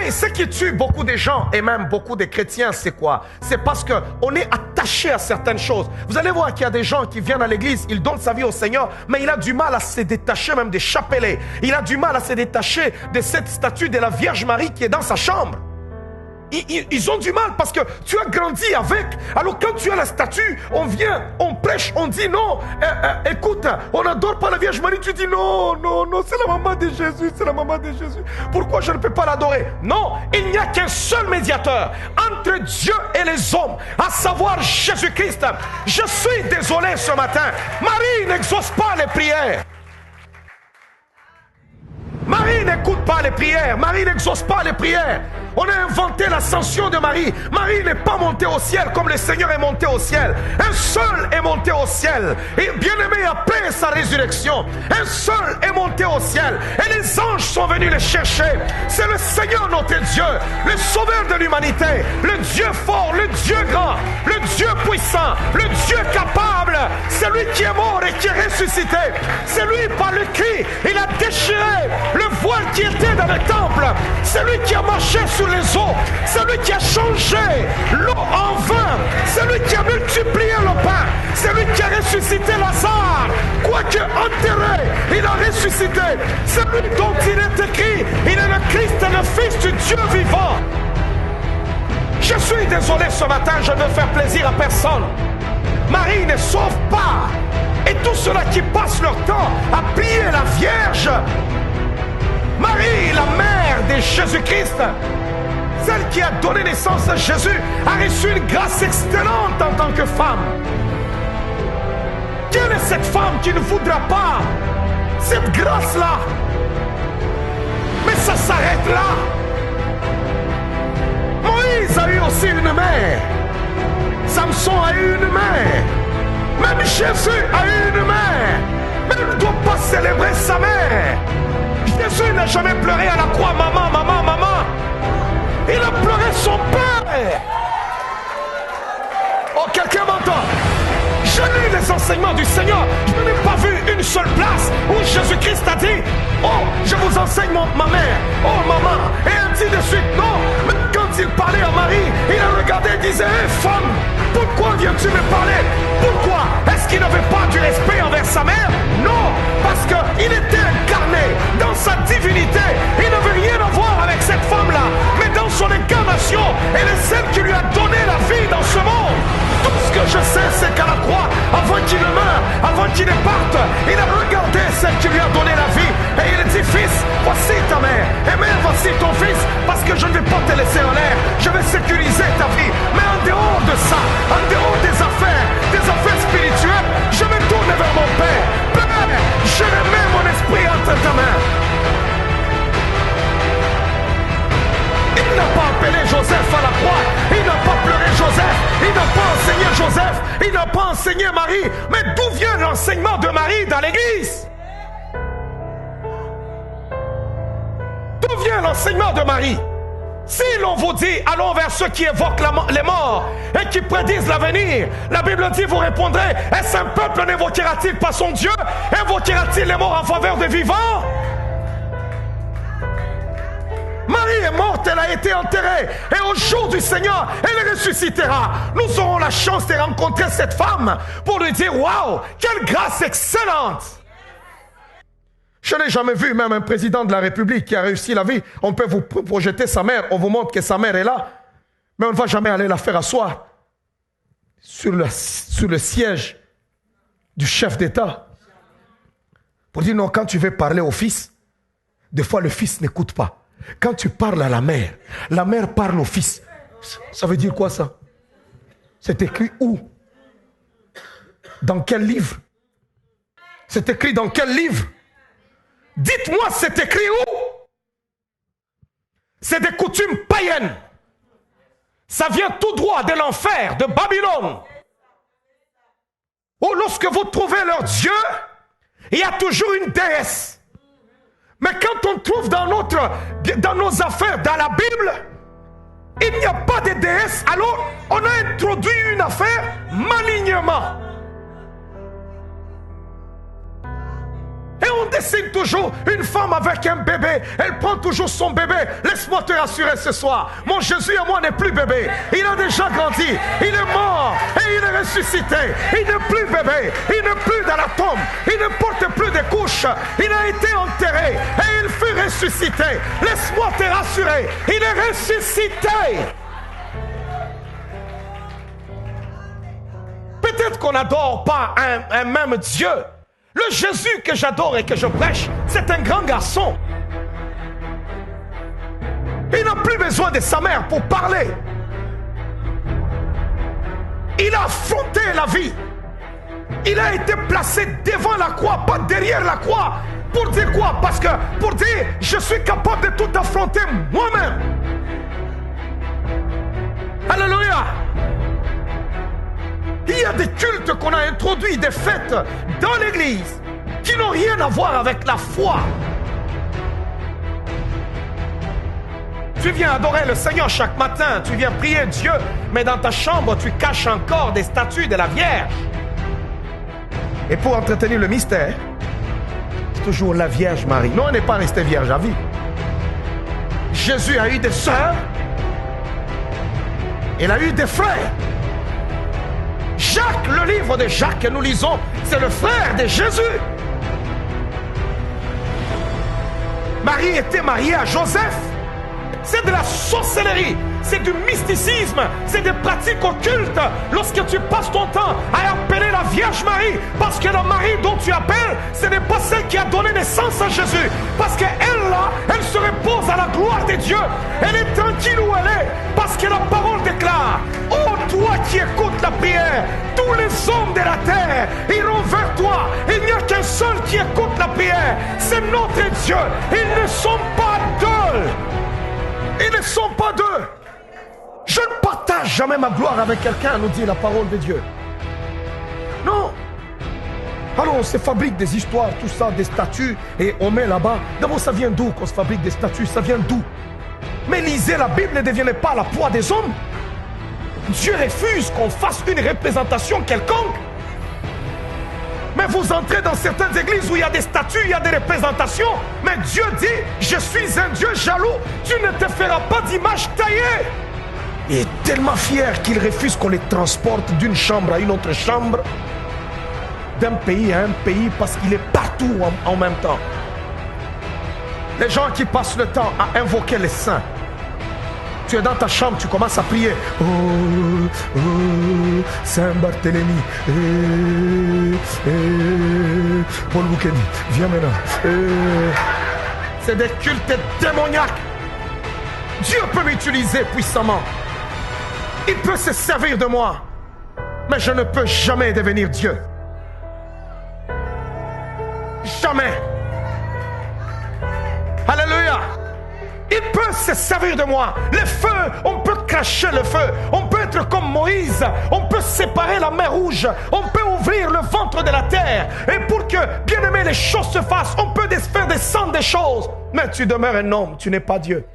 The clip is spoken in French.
Et ce qui tue beaucoup de gens, et même beaucoup de chrétiens, c'est quoi? C'est parce qu'on est attaché à certaines choses. Vous allez voir qu'il y a des gens qui viennent à l'église, ils donnent sa vie au Seigneur, mais il a du mal à se détacher même des chapelets. Il a du mal à se détacher de cette statue de la Vierge Marie qui est dans sa chambre. Ils ont du mal parce que tu as grandi avec. Alors quand tu as la statue, on vient, on prêche, on dit non, écoute, on n'adore pas la Vierge Marie. Tu dis non, non, non, c'est la maman de Jésus, c'est la maman de Jésus. Pourquoi je ne peux pas l'adorer? Non, il n'y a qu'un seul médiateur entre Dieu et les hommes, à savoir Jésus-Christ. Je suis désolé ce matin, Marie n'exauce pas les prières. Marie n'écoute pas les prières, Marie n'exauce pas les prières. On a inventé l'ascension de Marie. Marie n'est pas montée au ciel comme le Seigneur est monté au ciel. Un seul est monté au ciel. Et bien-aimé, après sa résurrection, un seul est monté au ciel. Et les anges sont venus le chercher. C'est le Seigneur notre Dieu, le sauveur de l'humanité, le Dieu fort, le Dieu grand, le Dieu puissant, le Dieu capable. C'est lui qui est mort et qui est ressuscité. C'est lui par le cri, il a déchiré le voile qui était dans le temple. C'est lui qui a marché sur les eaux. C'est lui qui a changé l'eau en vin. C'est lui qui a multiplié le pain. C'est lui qui a ressuscité Lazare. Quoique enterré, il a ressuscité. C'est lui dont il est écrit, il est le Christ, le Fils du Dieu vivant. Je suis désolé ce matin, je ne veux faire plaisir à personne. Marie ne sauve pas. Et tous ceux-là qui passent leur temps à plier la Vierge, Marie, la mère de Jésus-Christ, celle qui a donné naissance à Jésus, a reçu une grâce excellente en tant que femme. Quelle est cette femme qui ne voudra pas cette grâce-là? Mais ça s'arrête là. Moïse a eu aussi une mère. Samson a eu une mère. Même Jésus a eu une mère. Mais il ne doit pas célébrer sa mère. Jésus n'a jamais pleuré à la croix, maman, maman, maman. Il a pleuré son père. Oh, quelqu'un m'entend? Je lis les enseignements du Seigneur. Je n'ai pas vu une seule place où Jésus-Christ a dit: oh, je vous enseigne ma mère, oh maman, et ainsi de suite. Non, mais quand il parlait à Marie, il a regardé et disait: hé femme, pourquoi viens-tu me parler? Pourquoi? Est-ce qu'il n'avait pas du respect envers sa mère? Non, parce qu'il était incarné dans sa divinité. Il n'avait rien à voir avec cette femme-là, mais dans son incarnation, elle est celle qui lui a donné la vie dans ce monde. Tout ce que je sais, c'est qu'à la croix, avant qu'il ne meure, avant qu'il ne parte, il a regardé celle qui lui a donné la vie et il a dit: fils, voici ta mère, et mère, voici ton fils, parce que je ne vais pas te laisser en l'air, je vais sécuriser ta vie. Mais en dehors de ça, en dehors des affaires spirituelles, je me tourne vers mon Père. Père, je remets mon esprit entre ta main. Il n'a pas appelé Joseph à la croix, il n'a pas pleuré Joseph, il n'a pas enseigné Joseph, il n'a pas enseigné Marie. Mais d'où vient l'enseignement de Marie dans l'église? D'où vient l'enseignement de Marie? Si l'on vous dit allons vers ceux qui évoquent les morts et qui prédisent l'avenir, la Bible dit, vous répondrez: est-ce un peuple n'évoquera-t-il pas son Dieu? Évoquera-t-il les morts en faveur des vivants? Marie est morte, elle a été enterrée. Et au jour du Seigneur, elle ressuscitera. Nous aurons la chance de rencontrer cette femme pour lui dire: waouh, quelle grâce excellente! Je n'ai jamais vu même un président de la République qui a réussi la vie. On peut vous projeter sa mère, on vous montre que sa mère est là, mais on ne va jamais aller la faire asseoir sur le siège du chef d'État. Pour dire non, quand tu veux parler au fils, des fois le fils n'écoute pas. Quand tu parles à la mère parle au fils. Ça veut dire quoi ça? C'est écrit où? Dans quel livre? C'est écrit dans quel livre? Dites-moi, c'est écrit où? C'est des coutumes païennes. Ça vient tout droit de l'enfer, de Babylone. Où lorsque vous trouvez leur Dieu, il y a toujours une déesse. Mais quand on trouve dans nos affaires, dans la Bible, il n'y a pas de déesse. Alors, on a introduit une affaire malignement. Et on dit dessine toujours une femme avec un bébé. Elle prend toujours son bébé. Laisse-moi te rassurer ce soir. Mon Jésus à moi n'est plus bébé. Il a déjà grandi. Il est mort et il est ressuscité. Il n'est plus bébé. Il n'est plus dans la tombe. Il ne porte plus de couches. Il a été enterré et il fut ressuscité. Laisse-moi te rassurer. Il est ressuscité. Peut-être qu'on n'adore pas un même Dieu. Le Jésus que j'adore et que je prêche, c'est un grand garçon. Il n'a plus besoin de sa mère pour parler. Il a affronté la vie. Il a été placé devant la croix, pas derrière la croix. Pour dire quoi? Parce que pour dire, je suis capable de tout affronter moi-même. Alléluia. Il y a des cultes qu'on a introduits, des fêtes dans l'église qui n'ont rien à voir avec la foi. Tu viens adorer le Seigneur chaque matin, tu viens prier Dieu, mais dans ta chambre, tu caches encore des statues de la Vierge. Et pour entretenir le mystère, c'est toujours la Vierge Marie. Non, elle n'est pas restée vierge à vie. Jésus a eu des sœurs, il a eu des frères. Jacques, le livre de Jacques que nous lisons, c'est le frère de Jésus. Marie était mariée à Joseph. C'est de la sorcellerie, c'est du mysticisme, c'est des pratiques occultes. Lorsque tu passes ton temps à appeler la Vierge Marie, parce que la Marie dont tu appelles, ce n'est pas celle qui a donné naissance à Jésus. Parce qu'elle là, elle se repose à la gloire de Dieu. Elle est tranquille où elle est, parce que la parole déclare: oh toi qui écoutes la prière, tous les hommes de la terre iront vers toi. Il n'y a qu'un seul qui écoute la prière, c'est notre Dieu. Ils ne sont pas deux. Ils ne sont pas deux. Je ne partage jamais ma gloire avec quelqu'un, nous dit la parole de Dieu. Non. Alors on se fabrique des histoires, tout ça, des statues, et on met là-bas. D'abord, ça vient d'où qu'on se fabrique des statues? Ça vient d'où? Mais lisez la Bible, ne devenez pas la proie des hommes. Dieu refuse qu'on fasse une représentation quelconque. Mais vous entrez dans certaines églises où il y a des statues, il y a des représentations. Mais Dieu dit: je suis un Dieu jaloux, tu ne te feras pas d'image taillée. Il est tellement fier qu'il refuse qu'on les transporte d'une chambre à une autre chambre, d'un pays à un pays, parce qu'il est partout en même temps. Les gens qui passent le temps à invoquer les saints. Tu es dans ta chambre, tu commences à prier. Oh, oh, Saint Barthélemy, Paul Boukeni, viens maintenant. C'est des cultes démoniaques. Dieu peut m'utiliser puissamment. Il peut se servir de moi. Mais je ne peux jamais devenir Dieu. Jamais. Alléluia. Il peut se servir de moi. Le feu, on peut cracher le feu. On peut être comme Moïse. On peut séparer la mer rouge. On peut ouvrir le ventre de la terre. Et pour que, bien aimé, les choses se fassent, on peut faire descendre des choses. Mais tu demeures un homme, tu n'es pas Dieu.